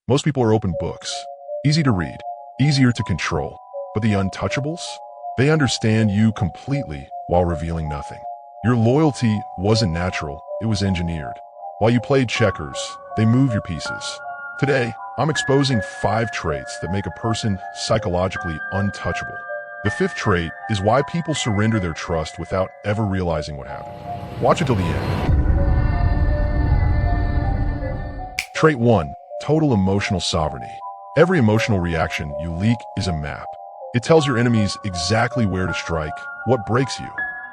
Most people are open books. Easy to read, easier to control. But the Untouchables? They understand you completely while revealing nothing. Your loyalty wasn't natural, it was engineered. While you played checkers, they moved your pieces. Today, I'm exposing 5 traits that make a person psychologically untouchable. The 5th trait is why people surrender their trust without ever realizing what happened. Watch it till the end. Trait 1. Total emotional sovereignty. Every emotional reaction you leak is a map. It tells your enemies exactly where to strike, what breaks you,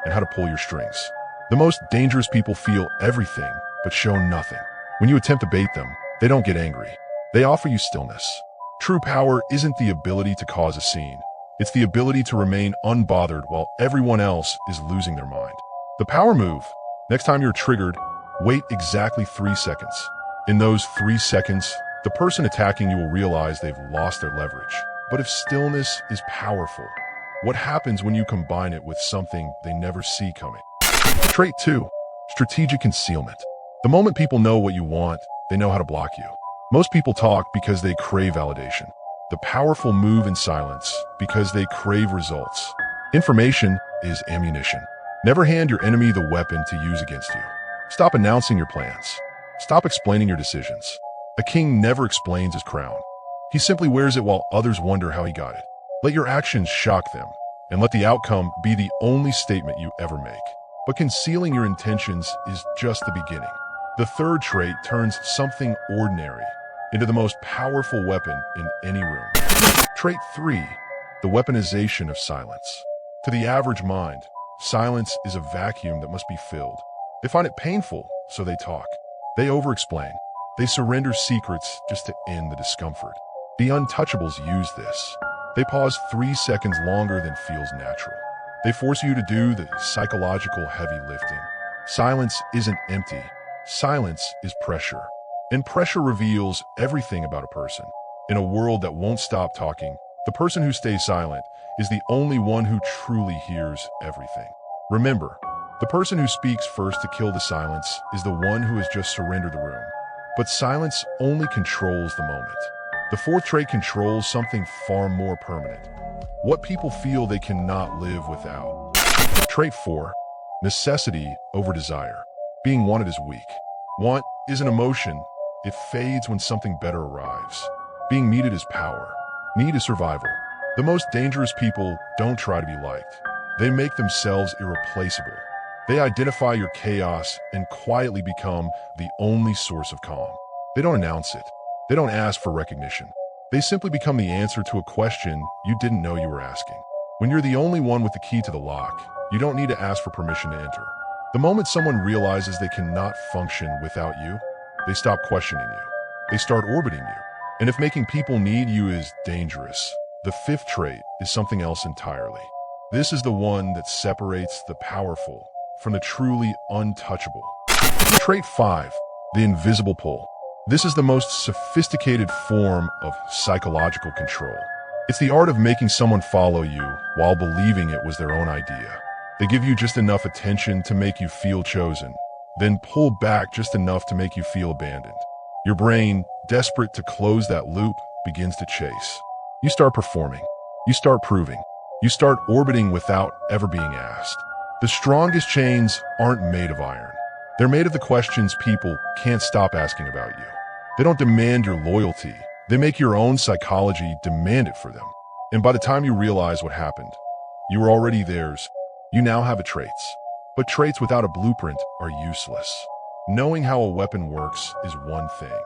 and how to pull your strings. The most dangerous people feel everything, but show nothing. When you attempt to bait them, they don't get angry. They offer you stillness. True power isn't the ability to cause a scene. It's the ability to remain unbothered while everyone else is losing their mind. The power move. Next time you're triggered, wait exactly 3 seconds. In those 3 seconds, the person attacking you will realize they've lost their leverage. But if stillness is powerful, what happens when you combine it with something they never see coming? Trait 2. Strategic concealment. The moment people know what you want, they know how to block you. Most people talk because they crave validation. The powerful move in silence because they crave results. Information is ammunition. Never hand your enemy the weapon to use against you. Stop announcing your plans. Stop explaining your decisions. A king never explains his crown. He simply wears it while others wonder how he got it. Let your actions shock them, and let the outcome be the only statement you ever make. But concealing your intentions is just the beginning. The 3rd trait turns something ordinary into the most powerful weapon in any room. Trait 3. The weaponization of silence. To the average mind, silence is a vacuum that must be filled. They find it painful, so they talk. They over-explain. They surrender secrets just to end the discomfort. The Untouchables use this. They pause 3 seconds longer than feels natural. They force you to do the psychological heavy lifting. Silence isn't empty. Silence is pressure. And pressure reveals everything about a person. In a world that won't stop talking, the person who stays silent is the only one who truly hears everything. Remember, the person who speaks first to kill the silence is the one who has just surrendered the room. But silence only controls the moment. The 4th trait controls something far more permanent. What people feel they cannot live without. Trait 4. Necessity over desire. Being wanted is weak. Want is an emotion. It fades when something better arrives. Being needed is power. Need is survival. The most dangerous people don't try to be liked. They make themselves irreplaceable. They identify your chaos and quietly become the only source of calm. They don't announce it. They don't ask for recognition. They simply become the answer to a question you didn't know you were asking. When you're the only one with the key to the lock, you don't need to ask for permission to enter. The moment someone realizes they cannot function without you, they stop questioning you. They start orbiting you. And if making people need you is dangerous, the 5th trait is something else entirely. This is the one that separates the powerful from the truly untouchable. Trait 5. The invisible pull. This is the most sophisticated form of psychological control. It's the art of making someone follow you while believing it was their own idea. They give you just enough attention to make you feel chosen, then pull back just enough to make you feel abandoned. Your brain, desperate to close that loop, begins to chase. You start performing. You start proving. You start orbiting without ever being asked. The strongest chains aren't made of iron. They're made of the questions people can't stop asking about you. They don't demand your loyalty. They make your own psychology demand it for them. And by the time you realize what happened, you were already theirs. You now have traits. But traits without a blueprint are useless. Knowing how a weapon works is one thing.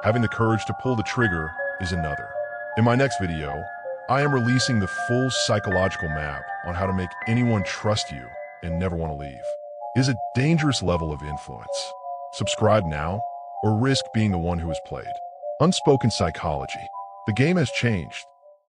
Having the courage to pull the trigger is another. In my next video, I am releasing the full psychological map on how to make anyone trust you and never want to leave. It is a dangerous level of influence. Subscribe now, or risk being the one who is played. Unspoken psychology. The game has changed.